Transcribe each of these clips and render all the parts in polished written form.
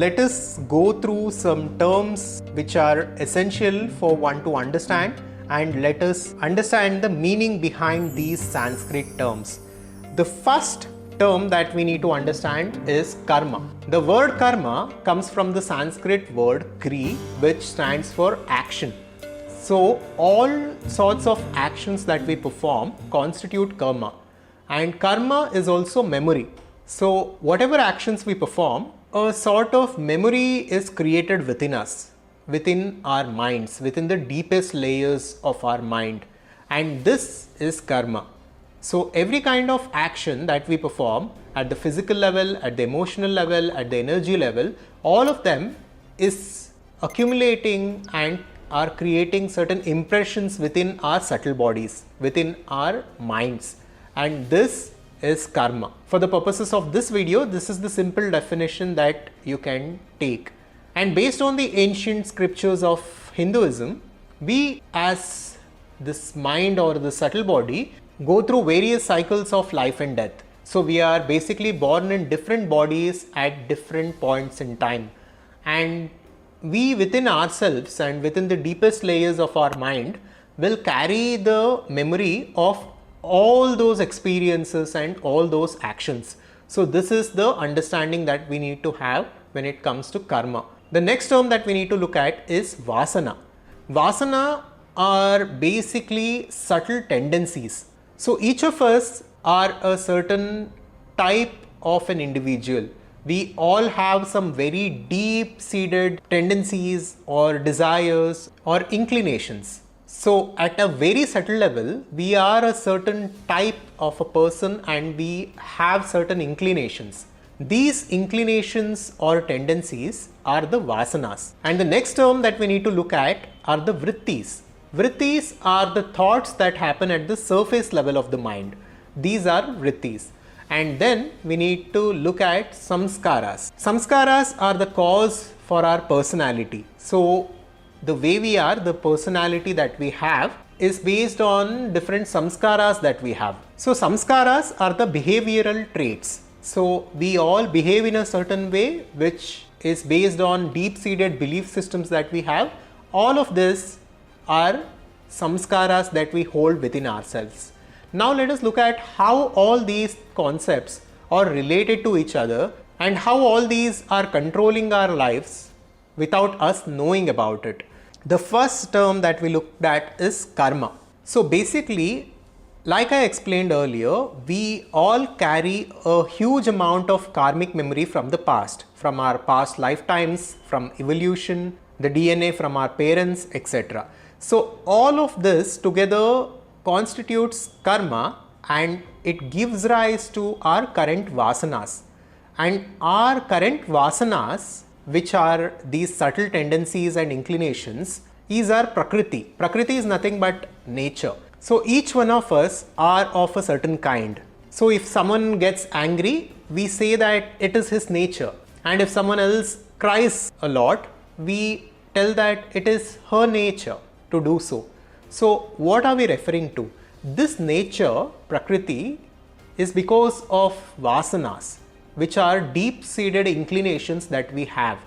let us go through some terms which are essential for one to understand, and let us understand the meaning behind these Sanskrit terms. The first term that we need to understand is karma. The word karma comes from the Sanskrit word kri, which stands for action. So all sorts of actions that we perform constitute karma, and karma is also memory. So whatever actions we perform, a sort of memory is created within us, within our minds, within the deepest layers of our mind, and this is karma. So every kind of action that we perform at the physical level, at the emotional level, at the energy level, all of them is accumulating and are creating certain impressions within our subtle bodies, within our minds, and this is karma. For the purposes of this video, this is the simple definition that you can take. And based on the ancient scriptures of Hinduism, we as this mind or the subtle body go through various cycles of life and death. So we are basically born in different bodies at different points in time, and we within ourselves and within the deepest layers of our mind will carry the memory of all those experiences and all those actions. So this is the understanding that we need to have when it comes to karma. The next term that we need to look at is Vasana. Vasana are basically subtle tendencies. So each of us are a certain type of an individual. We all have some very deep-seated tendencies or desires or inclinations. So at a very subtle level, we are a certain type of a person and we have certain inclinations. These inclinations or tendencies are the vasanas. And the next term that we need to look at are the vrittis. Vrittis are the thoughts that happen at the surface level of the mind. These are vrittis. And then we need to look at samskaras. Samskaras are the cause for our personality. So the way we are, the personality that we have is based on different samskaras that we have. So samskaras are the behavioral traits. So we all behave in a certain way which is based on deep-seated belief systems that we have. All of this are samskaras that we hold within ourselves. Now let us look at how all these concepts are related to each other and how all these are controlling our lives without us knowing about it. The first term that we looked at is karma. So basically, like I explained earlier, we all carry a huge amount of karmic memory from the past, from our past lifetimes, from evolution, the DNA from our parents, etc. So all of this together constitutes karma, and it gives rise to our current vasanas. And our current vasanas, which are these subtle tendencies and inclinations, is our prakriti. Prakriti is nothing but nature. So each one of us are of a certain kind. So if someone gets angry, we say that it is his nature. And if someone else cries a lot, we tell that it is her nature to do so. So what are we referring to? This nature, prakriti, is because of vasanas, which are deep-seated inclinations that we have.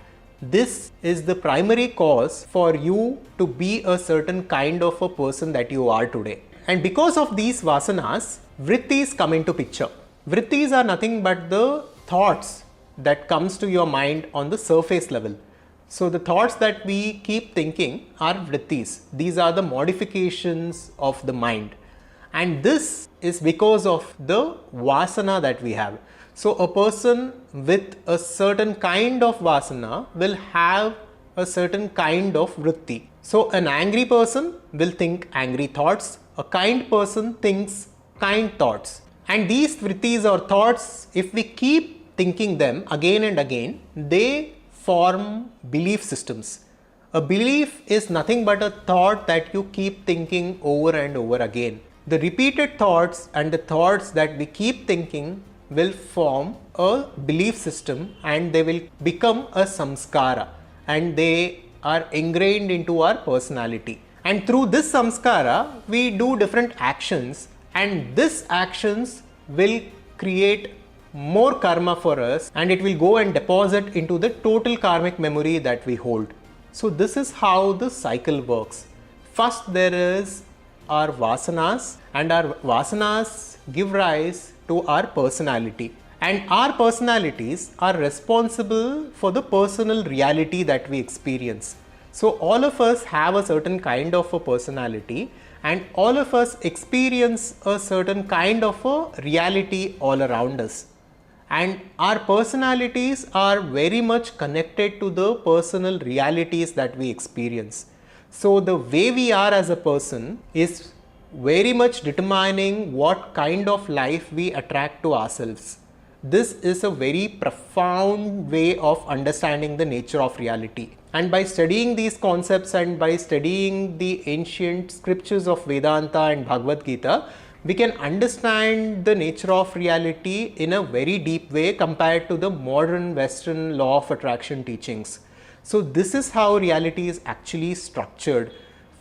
This is the primary cause for you to be a certain kind of a person that you are today. And because of these vasanas, vrittis come into picture. Vrittis are nothing but the thoughts that comes to your mind on the surface level. So the thoughts that we keep thinking are vrittis. These are the modifications of the mind. And this is because of the vasana that we have. So a person with a certain kind of vasana will have a certain kind of vritti. So an angry person will think angry thoughts. A kind person thinks kind thoughts. And these vrittis or thoughts, if we keep thinking them again and again, they form belief systems. A belief is nothing but a thought that you keep thinking over and over again. The repeated thoughts and the thoughts that we keep thinking will form a belief system, and they will become a samskara, and they are ingrained into our personality. And through this samskara, we do different actions, and these actions will create more karma for us, and it will go and deposit into the total karmic memory that we hold. So this is how the cycle works. First there is our vasanas, and our vasanas give rise to our personality. And our personalities are responsible for the personal reality that we experience. So all of us have a certain kind of a personality, and all of us experience a certain kind of a reality all around us. And our personalities are very much connected to the personal realities that we experience. So the way we are as a person is very much determining what kind of life we attract to ourselves. This is a very profound way of understanding the nature of reality. And by studying these concepts and by studying the ancient scriptures of Vedanta and Bhagavad Gita, we can understand the nature of reality in a very deep way compared to the modern Western law of attraction teachings. So this is how reality is actually structured.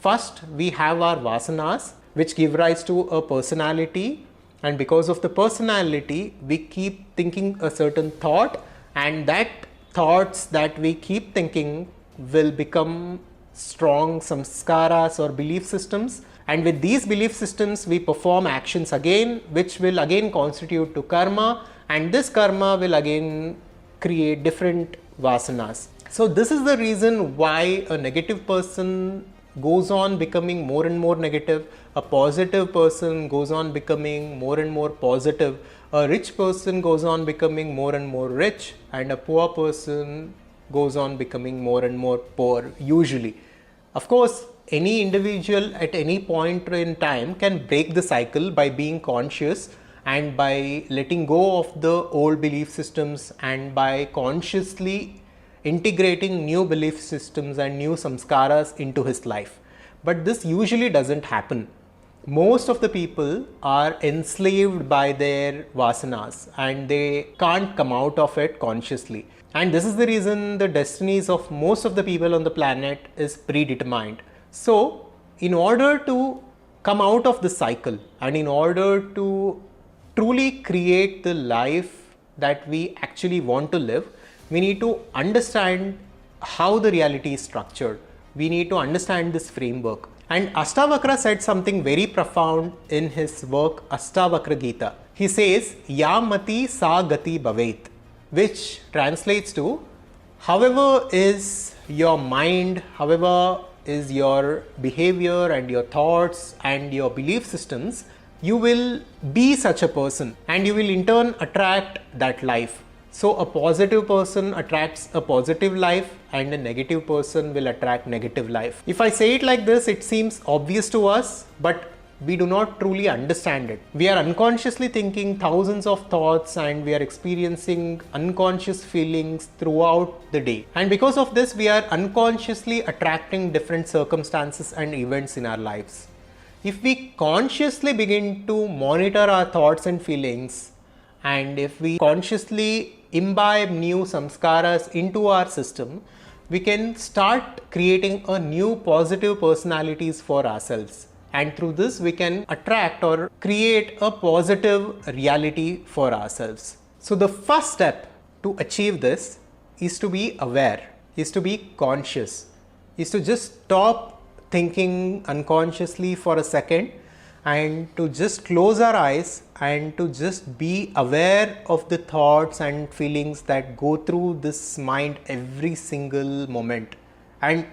First, we have our vasanas, which give rise to a personality. And because of the personality, we keep thinking a certain thought, and that thoughts that we keep thinking will become strong samskaras or belief systems. And with these belief systems, we perform actions again, which will again constitute to karma, and this karma will again create different vasanas. So this is the reason why a negative person goes on becoming more and more negative, a positive person goes on becoming more and more positive, a rich person goes on becoming more and more rich, and a poor person goes on becoming more and more poor usually. Of course, any individual at any point in time can break the cycle by being conscious and by letting go of the old belief systems and by consciously integrating new belief systems and new samskaras into his life. But this usually doesn't happen. Most of the people are enslaved by their vasanas and they can't come out of it consciously. And this is the reason the destinies of most of the people on the planet is predetermined. So, in order to come out of the cycle and in order to truly create the life that we actually want to live, we need to understand how the reality is structured. We need to understand this framework. And Ashtavakra said something very profound in his work Ashtavakra Gita. He says, Yamati sa gati bhavet, which translates to, however is your mind, however is your behavior and your thoughts and your belief systems, you will be such a person and you will in turn attract that life. So a positive person attracts a positive life and a negative person will attract negative life. If I say it like this, it seems obvious to us, but we do not truly understand it. We are unconsciously thinking thousands of thoughts and we are experiencing unconscious feelings throughout the day. And because of this, we are unconsciously attracting different circumstances and events in our lives. If we consciously begin to monitor our thoughts and feelings, and if we consciously imbibe new samskaras into our system, we can start creating a new positive personalities for ourselves. And through this, we can attract or create a positive reality for ourselves. So the first step to achieve this is to be aware, is to be conscious, is to just stop thinking unconsciously for a second and to just close our eyes and to just be aware of the thoughts and feelings that go through this mind every single moment, and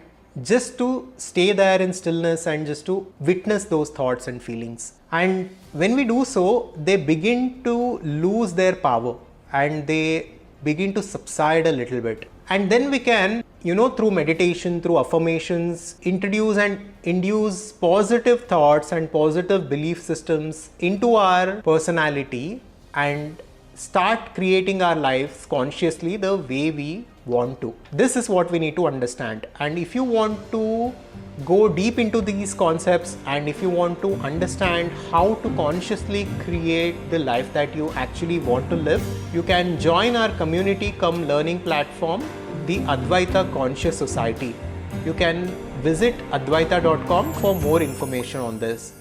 just to stay there in stillness and just to witness those thoughts and feelings. And when we do so, they begin to lose their power and they begin to subside a little bit. And then we can, through meditation, through affirmations, introduce and induce positive thoughts and positive belief systems into our personality and start creating our lives consciously the way we want to. This is what we need to understand. And if you want to go deep into these concepts and if you want to understand how to consciously create the life that you actually want to live, you can join our community cum learning platform, the Adhvaitha Conscious Society. You can visit adhvaitha.com for more information on this.